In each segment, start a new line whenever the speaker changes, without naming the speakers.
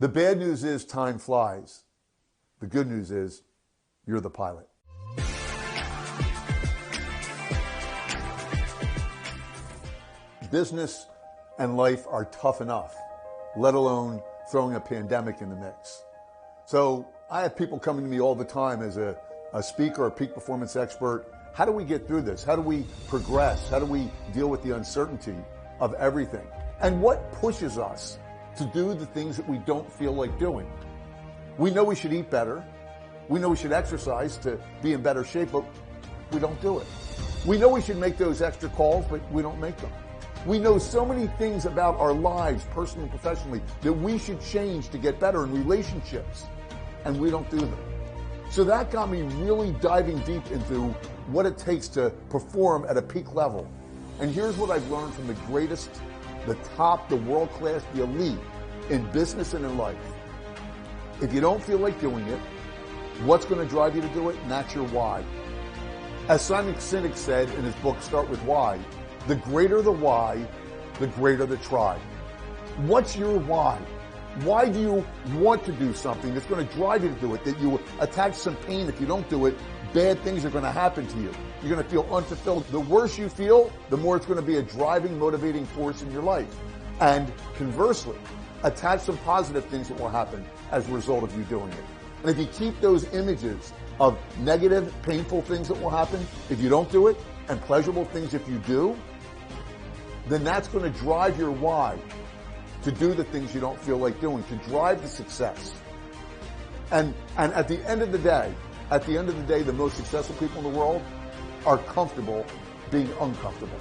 The bad news is time flies. The good news is you're the pilot. Business and life are tough enough, let alone throwing a pandemic in the mix. So I have people coming to me all the time as a speaker, a peak performance expert. How do we get through this? How do we progress? How do we deal with the uncertainty of everything? And what pushes us to do the things that we don't feel like doing? We know we should eat better. We know we should exercise to be in better shape, but we don't do it. We know we should make those extra calls, but we don't make them. We know so many things about our lives, personally and professionally, that we should change to get better in relationships, and we don't do them. So that got me really diving deep into what it takes to perform at a peak level. And here's what I've learned from the greatest, the top, the world-class, the elite in business and in life. If you don't feel like doing it, what's going to drive you to do it? And that's your why. As Simon Sinek said in his book, Start With Why, the greater the why, the greater the try. What's your why? Why do you want to do something that's going to drive you to do it, that you attach some pain if you don't do it? Bad things are going to happen to you. You're going to feel unfulfilled. The worse you feel, the more it's going to be a driving, motivating force in your life. And conversely, attach some positive things that will happen as a result of you doing it. And if you keep those images of negative, painful things that will happen if you don't do it, and pleasurable things if you do, then that's going to drive your why to do the things you don't feel like doing, to drive the success. And at the end of the day, the most successful people in the world are comfortable being uncomfortable.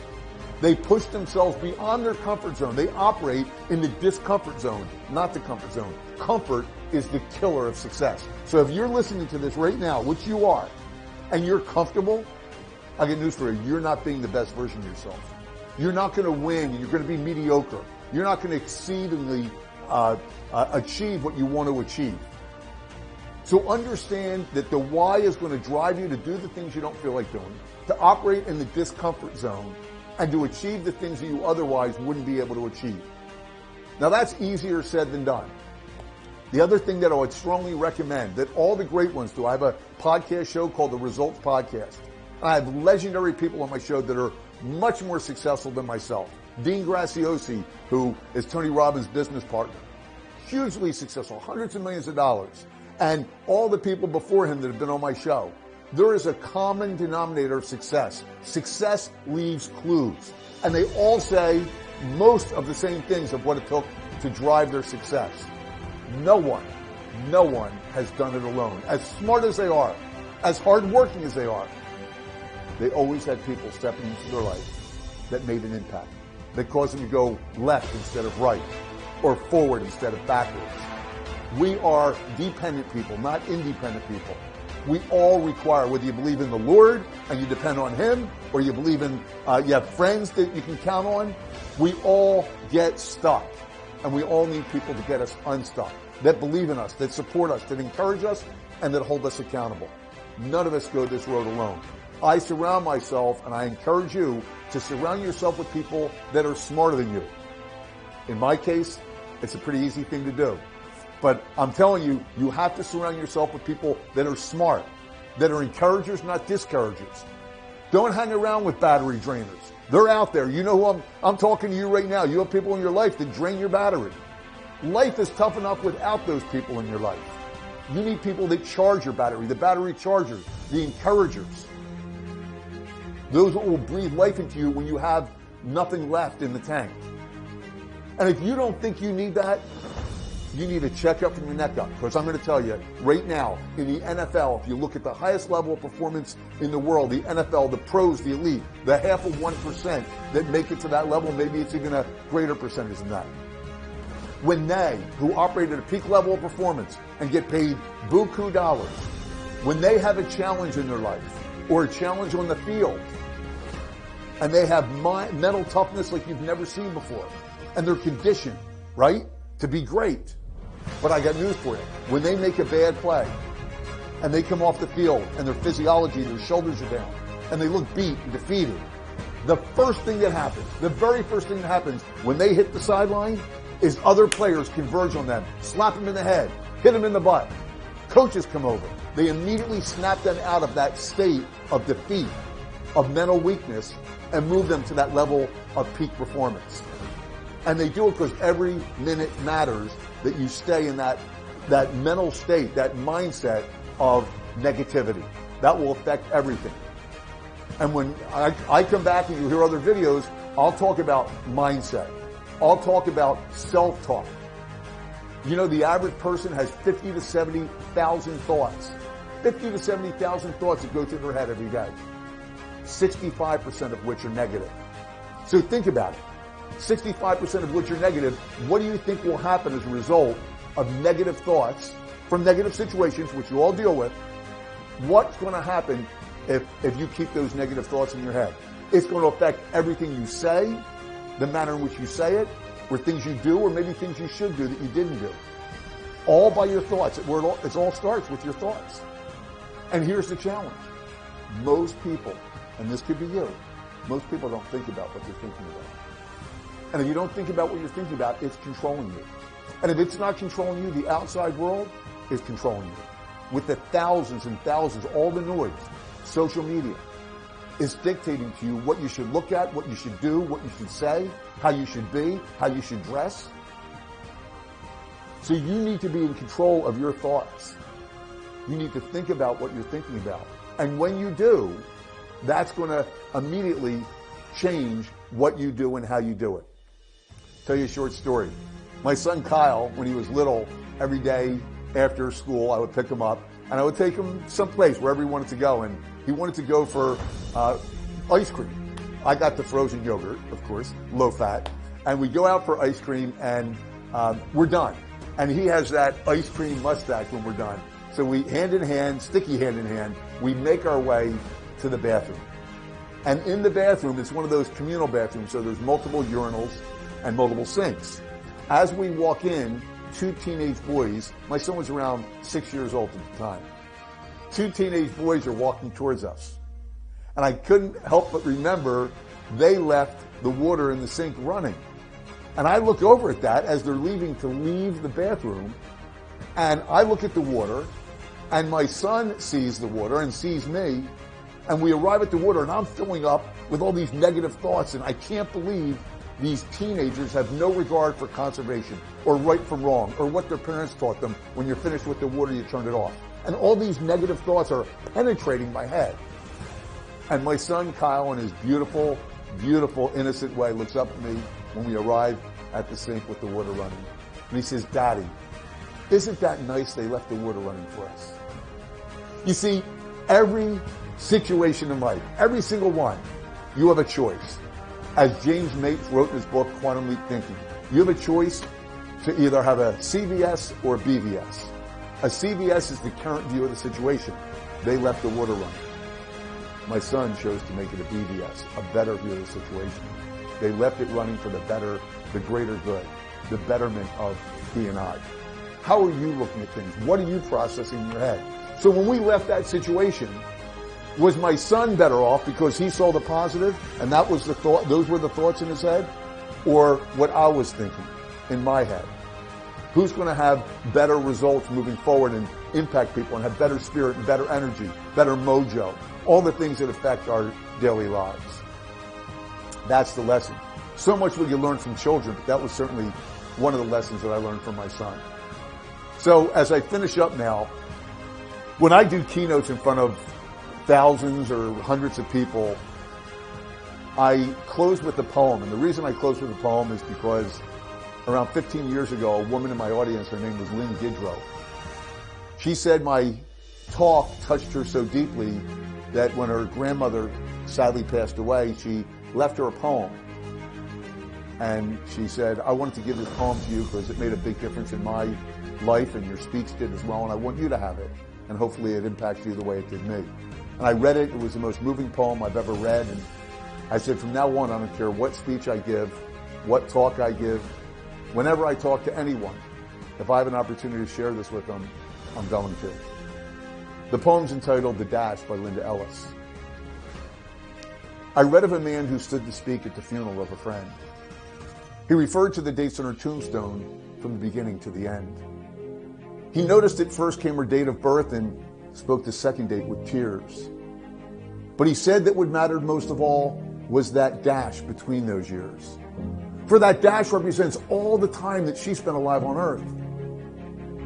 They push themselves beyond their comfort zone. They operate in the discomfort zone, not the comfort zone. Comfort is the killer of success. So if you're listening to this right now, which you are, and you're comfortable, I get news for you. You're not being the best version of yourself. You're not going to win. You're going to be mediocre. You're not going to exceedingly achieve what you want to achieve. So understand that the why is going to drive you to do the things you don't feel like doing, to operate in the discomfort zone, and to achieve the things that you otherwise wouldn't be able to achieve. Now that's easier said than done. The other thing that I would strongly recommend that all the great ones do, I have a podcast show called The Results Podcast. I have legendary people on my show that are much more successful than myself. Dean Graziosi, who is Tony Robbins' business partner, hugely successful, hundreds of millions of dollars. And all the people before him that have been on my show. There is a common denominator of success. Success leaves clues. And they all say most of the same things of what it took to drive their success. No one has done it alone. As smart as they are, as hardworking as they are, they always had people stepping into their life that made an impact, that caused them to go left instead of right, or forward instead of backwards. We are dependent people, not independent people. We all require, whether you believe in the Lord and you depend on Him, or you believe in, you have friends that you can count on, we all get stuck. And we all need people to get us unstuck, that believe in us, that support us, that encourage us, and that hold us accountable. None of us go this road alone. I surround myself, and I encourage you to surround yourself with people that are smarter than you. In my case, it's a pretty easy thing to do. But I'm telling you, you have to surround yourself with people that are smart, that are encouragers, not discouragers. Don't hang around with battery drainers. They're out there. You know who I'm talking to you right now. You have people in your life that drain your battery. Life is tough enough without those people in your life. You need people that charge your battery, the battery chargers, the encouragers. Those that will breathe life into you when you have nothing left in the tank. And if you don't think you need that, you need to check up from your neck up. Because I'm going to tell you, right now, in the NFL, if you look at the highest level of performance in the world, the NFL, the pros, the elite, the half of 1% that make it to that level, maybe it's even a greater percentage than that. When they, who operate at a peak level of performance and get paid buku dollars, when they have a challenge in their life, or a challenge on the field, and they have mental toughness like you've never seen before, and they're conditioned, right, to be great. But I got news for you. When they make a bad play, and they come off the field, and their physiology, their shoulders are down, and they look beat and defeated, the first thing that happens, the very first thing that happens when they hit the sideline is other players converge on them, slap them in the head, hit them in the butt. Coaches come over. They immediately snap them out of that state of defeat, of mental weakness, and move them to that level of peak performance. And they do it because every minute matters that you stay in that mental state, that mindset of negativity. That will affect everything. And when I come back and you hear other videos, I'll talk about mindset. I'll talk about self-talk. You know, the average person has 50 to 70,000 thoughts. 50 to 70,000 thoughts that go through their head every day. 65% of which are negative. So think about it. 65% of which are negative. What do you think will happen as a result of negative thoughts from negative situations, which you all deal with? What's going to happen if you keep those negative thoughts in your head? It's going to affect everything you say, the manner in which you say it, or things you do, or maybe things you should do that you didn't do. All by your thoughts. It all starts with your thoughts. And here's the challenge. Most people, and this could be you, most people don't think about what they're thinking about. And if you don't think about what you're thinking about, it's controlling you. And if it's not controlling you, the outside world is controlling you. With the thousands and thousands, all the noise, social media is dictating to you what you should look at, what you should do, what you should say, how you should be, how you should dress. So you need to be in control of your thoughts. You need to think about what you're thinking about. And when you do, that's going to immediately change what you do and how you do it. Tell you a short story. My son Kyle, when he was little, every day after school, I would pick him up and I would take him someplace wherever he wanted to go. And he wanted to go for ice cream. I got the frozen yogurt, of course, low fat. And we go out for ice cream and we're done. And he has that ice cream mustache when we're done. So we, hand in hand, sticky hand in hand, we make our way to the bathroom. And in the bathroom, it's one of those communal bathrooms, so there's multiple urinals and multiple sinks. As we walk in, two teenage boys, my son was around 6 years old at the time. Two teenage boys are walking towards us. And I couldn't help but remember they left the water in the sink running. And I look over at that as they're leaving to leave the bathroom. And I look at the water, and my son sees the water and sees me. And we arrive at the water, and I'm filling up with all these negative thoughts, and I can't believe these teenagers have no regard for conservation or right from wrong or what their parents taught them. When you're finished with the water, you turn it off. And all these negative thoughts are penetrating my head. And my son Kyle, in his beautiful, beautiful, innocent way, looks up at me when we arrive at the sink with the water running. And he says, "Daddy, isn't that nice they left the water running for us?" You see, every situation in life, every single one, you have a choice. As James Mates wrote in his book, Quantum Leap Thinking, you have a choice to either have a CVS or a BVS. A CVS is the current view of the situation. They left the water running. My son chose to make it a BVS, a better view of the situation. They left it running for the better, the greater good, the betterment of he and I. How are you looking at things? What are you processing in your head? So when we left that situation, was my son better off because he saw the positive and that was the thought, those were the thoughts in his head? Or what I was thinking in my head? Who's going to have better results moving forward and impact people and have better spirit and better energy, better mojo, all the things that affect our daily lives? That's the lesson. So much what you learn from children, but that was certainly one of the lessons that I learned from my son. So as I finish up now, when I do keynotes in front of thousands or hundreds of people, I close with a poem. And the reason I close with a poem is because around 15 years ago, a woman in my audience, her name was Lynn Gidrow. She said my talk touched her so deeply that when her grandmother sadly passed away, she left her a poem. And she said, "I wanted to give this poem to you because it made a big difference in my life and your speech did as well, and I want you to have it. And hopefully it impacts you the way it did me." And I read it. It was the most moving poem I've ever read. And I said, from now on, I don't care what speech I give, what talk I give, whenever I talk to anyone, if I have an opportunity to share this with them, I'm going to. The poem's entitled The Dash by Linda Ellis. I read of a man who stood to speak at the funeral of a friend. He referred to the dates on her tombstone from the beginning to the end. He noticed it first came her date of birth and spoke the second date with tears. But he said that what mattered most of all was that dash between those years. For that dash represents all the time that she spent alive on earth.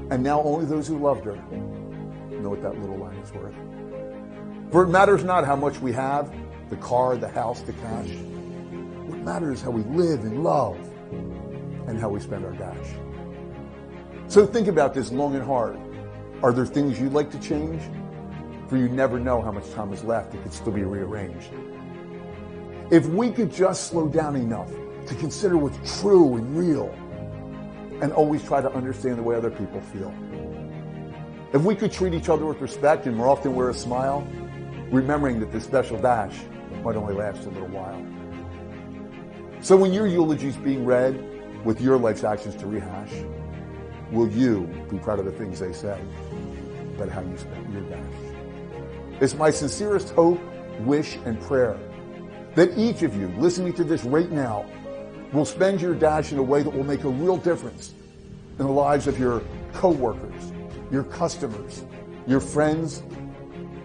And now only those who loved her know what that little line is worth. For it matters not how much we have, the car, the house, the cash. What matters is how we live and love and how we spend our dash. So think about this long and hard. Are there things you'd like to change? For you never know how much time is left. It could still be rearranged. If we could just slow down enough to consider what's true and real and always try to understand the way other people feel. If we could treat each other with respect and more often wear a smile, remembering that this special dash might only last a little while. So when your eulogy's being read with your life's actions to rehash, will you be proud of the things they say, but how you spent your dash? It's my sincerest hope, wish, and prayer that each of you listening to this right now will spend your dash in a way that will make a real difference in the lives of your coworkers, your customers, your friends,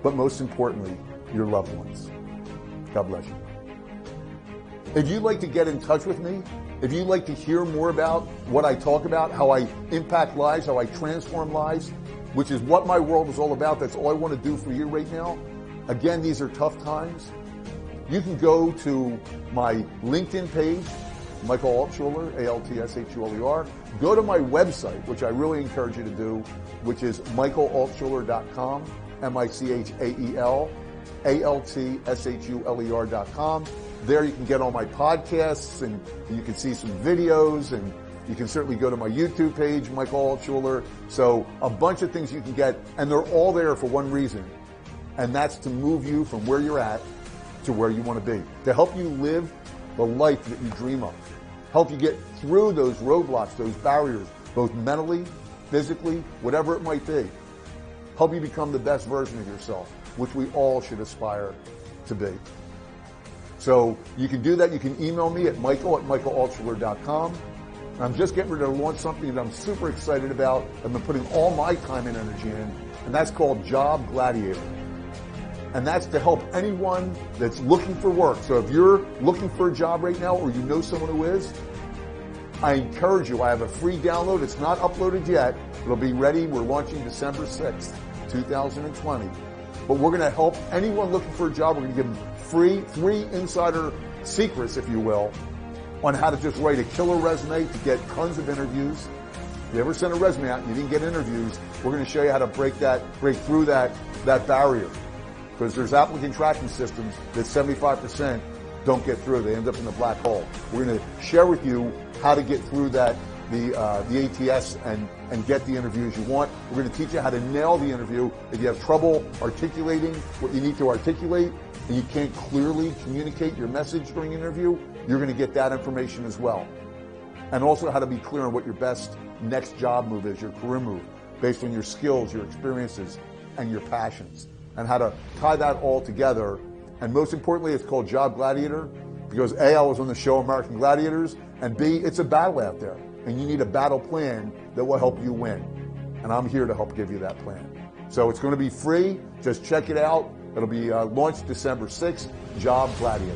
but most importantly, your loved ones. God bless you. If you'd like to get in touch with me, if you'd like to hear more about what I talk about, how I impact lives, how I transform lives, which is what my world is all about, that's all I want to do for you right now. Again, these are tough times. You can go to my LinkedIn page, Michael Altshuler, Altshuler. Go to my website, which I really encourage you to do, which is michaelaltshuler.com, MichaelAltshuler.com. There you can get all my podcasts and you can see some videos, and you can certainly go to my YouTube page, Michael Altshuler. So a bunch of things you can get, and they're all there for one reason, and that's to move you from where you're at to where you want to be, to help you live the life that you dream of, help you get through those roadblocks, those barriers, both mentally, physically, whatever it might be. Help you become the best version of yourself, which we all should aspire to be. So you can do that. You can email me at michael@michaelaltshuler.com. I'm just getting ready to launch something that I'm super excited about. I've been putting all my time and energy in, and that's called Job Gladiator. And that's to help anyone that's looking for work. So if you're looking for a job right now, or you know someone who is, I encourage you. I have a free download. It's not uploaded yet. It'll be ready. We're launching December 6th, 2020. But we're going to help anyone looking for a job. We're going to give them three insider secrets, if you will, on how to just write a killer resume to get tons of interviews. If you ever sent a resume out and you didn't get interviews, we're going to show you how to break through that barrier. Because there's applicant tracking systems that 75% don't get through. They end up in the black hole. We're going to share with you how to get through that, the ATS and get the interviews you want. We're going to teach you how to nail the interview. If you have trouble articulating what you need to articulate and you can't clearly communicate your message during an interview, you're going to get that information as well. And also how to be clear on what your best next job move is, your career move, based on your skills, your experiences, and your passions. And how to tie that all together. And most importantly, it's called Job Gladiator because A, I was on the show American Gladiators, and B, it's a battle out there. And you need a battle plan that will help you win. And I'm here to help give you that plan. So it's going to be free. Just check it out. It'll be launched December 6th, Job Gladiator.